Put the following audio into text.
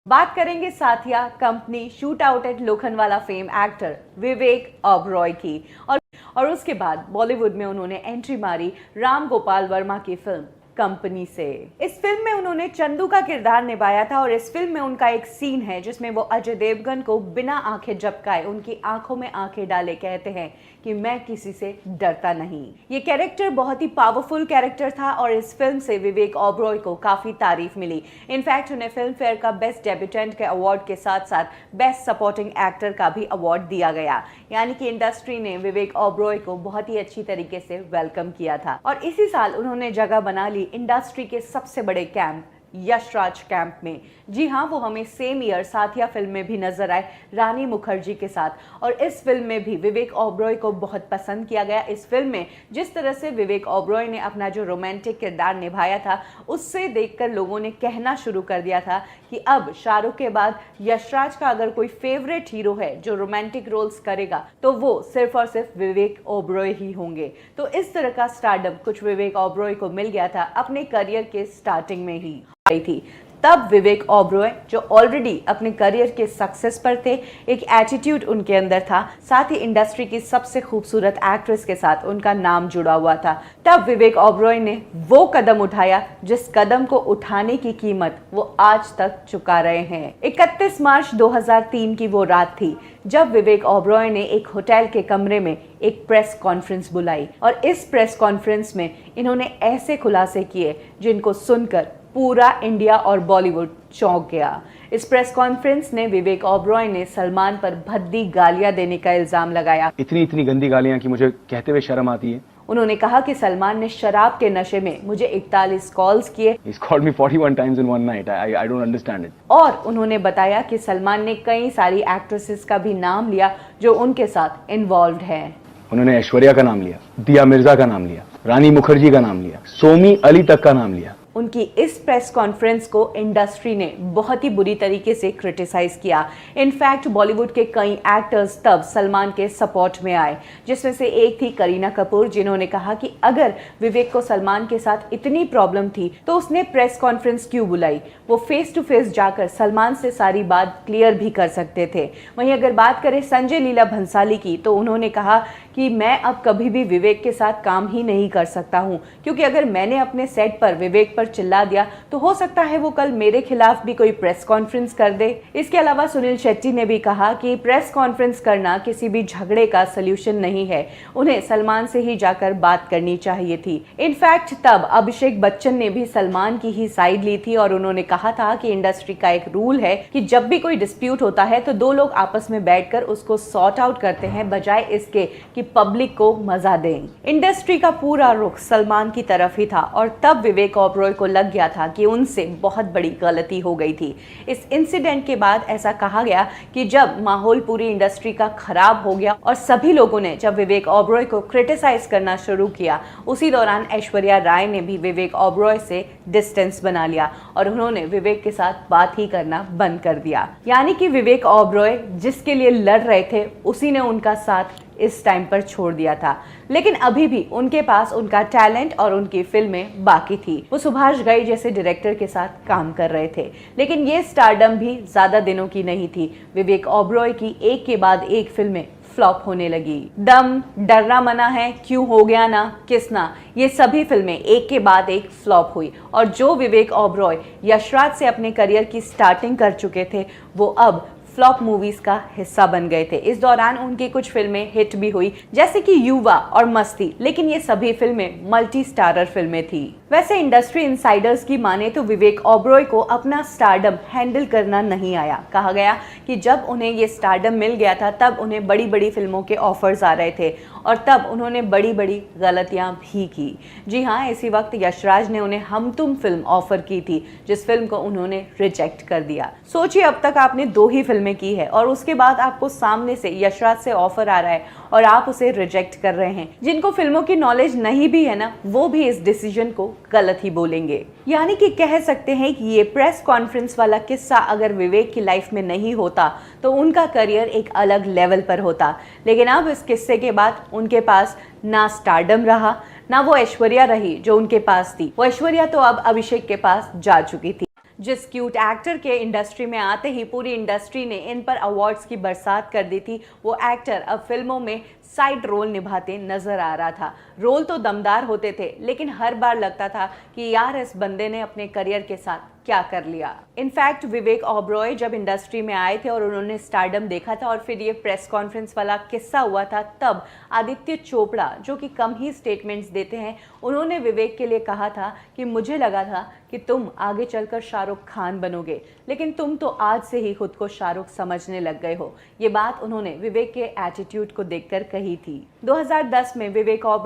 बात करेंगे Saathiya company shoot out at Lokhandwala fame actor Vivek Oberoi की और उसके बाद बॉलीवुड में उन्होंने एंट्री मारी राम गोपाल वर्मा की फिल्म कंपनी से। इस फिल्म में उन्होंने चंदू का किरदार निभाया था और इस फिल्म में उनका एक सीन है जिसमें वो अजय देवगन को बिना आंखें झपकाए उनकी आंखों में आंखें डाले कहते हैं कि मैं किसी से डरता नहीं। ये कैरेक्टर बहुत ही पावरफुल कैरेक्टर था और इस फिल्म से विवेक ओबरॉय को काफी तारीफ मिली। इनफैक्ट उन्हें फिल्म फेयर का बेस्ट डेब्यूटेंट के अवार्ड के साथ साथ बेस्ट सपोर्टिंग एक्टर का भी अवार्ड दिया गया। यानी कि इंडस्ट्री ने विवेक ओबरॉय को बहुत ही अच्छी तरीके से वेलकम किया था और इसी साल उन्होंने जगह बना ली इंडस्ट्री के सबसे बड़े कैंप यशराज कैंप में। जी हाँ, वो हमें सेम ईयर साथिया फिल्म में भी नजर आए रानी मुखर्जी के साथ और इस फिल्म में भी विवेक ओबरॉय को बहुत पसंद किया गया। इस फिल्म में जिस तरह से विवेक ओबरॉय ने अपना जो रोमांटिक किरदार निभाया था उससे देखकर लोगों ने कहना शुरू कर दिया था कि अब शाहरुख के बाद यशराज का अगर कोई फेवरेट हीरो है जो रोमांटिक रोल्स करेगा तो वो सिर्फ और सिर्फ विवेक ओबरॉय ही होंगे। तो इस तरह का स्टारडम कुछ विवेक ओबरॉय को मिल गया था अपने करियर के स्टार्टिंग में ही थी। तब विवेक ओबरॉय जो ऑलरेडी अपने करियर के सक्सेस पर थे, एक एटीट्यूड उनके अंदर था, साथ ही इंडस्ट्री की सबसे खूबसूरत एक्ट्रेस के साथ उनका नाम जुड़ा हुआ था। तब विवेक ओबरॉय ने वो कदम उठाया जिस कदम को उठाने की कीमत वो आज तक चुका रहे हैं। 31 मार्च 2003 की वो रात थी जब विवेक ओबरॉय ने एक होटल के कमरे में एक प्रेस कॉन्फ्रेंस बुलाई और इस प्रेस कॉन्फ्रेंस में इन्होंने ऐसे खुलासे किए जिनको सुनकर पूरा इंडिया और बॉलीवुड चौंक गया। इस प्रेस कॉन्फ्रेंस ने विवेक ओबरॉय ने सलमान पर भद्दी गालियां देने का इल्जाम लगाया। इतनी गंदी गालियां कि मुझे कहते हुए शर्म आती है। उन्होंने कहा कि सलमान ने शराब के नशे में मुझे 41 कॉल्स किए। He's called me 41 times in one night. I don't understand it. और उन्होंने बताया कि सलमान ने कई सारी एक्ट्रेसेस का भी नाम लिया जो उनके साथ इन्वॉल्व है। उन्होंने ऐश्वर्या का नाम लिया, दिया मिर्जा का नाम लिया, रानी मुखर्जी का नाम लिया, सोमी अली तक का नाम लिया। उनकी इस प्रेस कॉन्फ्रेंस को इंडस्ट्री ने बहुत ही बुरी तरीके से क्रिटिसाइज किया। इनफैक्ट बॉलीवुड के कई एक्टर्स तब सलमान के सपोर्ट में आए, जिसमें से एक थी करीना कपूर, जिन्होंने कहा कि अगर विवेक को सलमान के साथ इतनी प्रॉब्लम थी तो उसने प्रेस कॉन्फ्रेंस क्यों बुलाई, वो फेस टू फेस जाकर सलमान से सारी बात क्लियर भी कर सकते थे। वहीं अगर बात करें संजय लीला भंसाली की तो उन्होंने कहा कि मैं अब कभी भी विवेक के साथ काम ही नहीं कर सकता हूं, क्योंकि अगर मैंने अपने सेट पर विवेक पर चिल्ला दिया तो हो सकता है वो कल मेरे खिलाफ भी कोई प्रेस कॉन्फ्रेंस कर दे। इसके अलावा सुनील शेट्टी ने भी कहा कि प्रेस कॉन्फ्रेंस करना किसी भी झगड़े का सलूशन नहीं है, उन्हें सलमान से ही जाकर बात करनी चाहिए थी। इनफैक्ट तब अभिषेक बच्चन ने भी सलमान की ही साइड ली थी और उन्होंने कहा था कि इंडस्ट्री का एक रूल है कि जब भी कोई डिस्प्यूट होता है तो दो लोग आपस में बैठकर उसको सॉर्ट आउट करते हैं, बजाय इसके कि पब्लिक को मजा दें। इंडस्ट्री का पूरा रुख सलमान की तरफ ही था और तब विवेक ओबरॉय को लग गया था कि उनसे बहुत बड़ी गलती हो गई थी। इस इंसिडेंट के बाद ऐसा कहा गया कि जब माहौल पूरी इंडस्ट्री का खराब हो गया और सभी लोगों ने जब विवेक ओबरॉय को क्रिटिसाइज करना शुरू किया, उसी दौरान ऐश्वर्या राय ने भी विवेक ओबरॉय से डिस्टेंस बना लिया और उन्होंने विवेक के साथ बात ही करना बंद कर दिया। यानी कि विवेक ओबरॉय जिसके लिए लड़ रहे थे उसी ने उनका साथ इस टाइम पर छोड़ दिया था, लेकिन अभी भी उनके पास उनका टैलेंट और उनकी फिल्में बाकी थी। वो सुभाष घई जैसे डायरेक्टर के साथ काम कर रहे थे, लेकिन ये स्टारडम भी ज्यादा दिनों की नहीं थी। विवेक ओबरॉय की एक के बाद एक फिल्में फ्लॉप होने लगी। दम, डरना मना है, क्यों हो गया ना, किसना, ये सभी फिल्में एक के बाद एक फ्लॉप हुई और जो विवेक ओबरॉय यशराज से अपने करियर की स्टार्टिंग कर चुके थे वो अब फ्लॉप मूवीज का हिस्सा बन गए थे। इस दौरान उनकी कुछ फिल्में हिट भी हुई जैसे कि युवा और मस्ती, लेकिन ये सभी फिल्में मल्टी स्टारर फिल्में थी। वैसे इंडस्ट्री इनसाइडर्स की माने तो विवेक ओबरॉय को अपना स्टारडम हैंडल करना नहीं आया। कहा गया कि जब उन्हें ये स्टारडम मिल गया था तब उन्हें बड़ी बड़ी फिल्मों के ऑफर्स आ रहे थे और तब उन्होंने बड़ी बड़ी गलतियां भी की। जी हाँ, इसी वक्त यशराज ने उन्हें हम तुम फिल्म ऑफर की थी, जिस फिल्म को उन्होंने रिजेक्ट कर दिया। सोचिए, अब तक आपने 2 ही फिल्में की है और उसके बाद आपको सामने से यशराज से ऑफर आ रहा है और आप उसे रिजेक्ट कर रहे हैं। जिनको फिल्मों की नॉलेज नहीं भी है ना, वो भी इस डिसीजन को गलत ही बोलेंगे। यानी कि कह सकते हैं कि ये प्रेस कॉन्फ्रेंस वाला किस्सा अगर विवेक की लाइफ में नहीं होता तो उनका करियर एक अलग लेवल पर होता, लेकिन अब इस किस्से के बाद उनके पास ना स्टारडम रहा, ना वो ऐश्वर्या रही जो उनके पास थी। वो ऐश्वर्या तो अब अभिषेक के पास जा चुकी थी। जिस क्यूट एक्टर के इंडस्ट्री में आते ही पूरी इंडस्ट्री ने इन पर अवार्ड्स की बरसात कर दी थी, वो एक्टर अब फिल्मों में साइड रोल निभाते नजर आ रहा था। रोल तो दमदार होते थे, लेकिन हर बार लगता था कि यार इस बंदे ने अपने करियर के साथ क्या कर लिया। इनफैक्ट विवेक ओबरॉय जब इंडस्ट्री में आए थे और उन्होंने स्टारडम देखा था और फिर ये प्रेस कॉन्फ्रेंस वाला किस्सा हुआ था, तब आदित्य चोपड़ा, जो कि कम ही स्टेटमेंट्स देते हैं, उन्होंने विवेक के लिए कहा था कि मुझे लगा था कि तुम आगे चलकर शाहरुख खान बनोगे, लेकिन तुम तो आज से ही खुद को शाहरुख समझने लग गए हो। ये बात उन्होंने विवेक के एटीट्यूड को देखकर कही थी। 2010 में विवेक ओबरॉय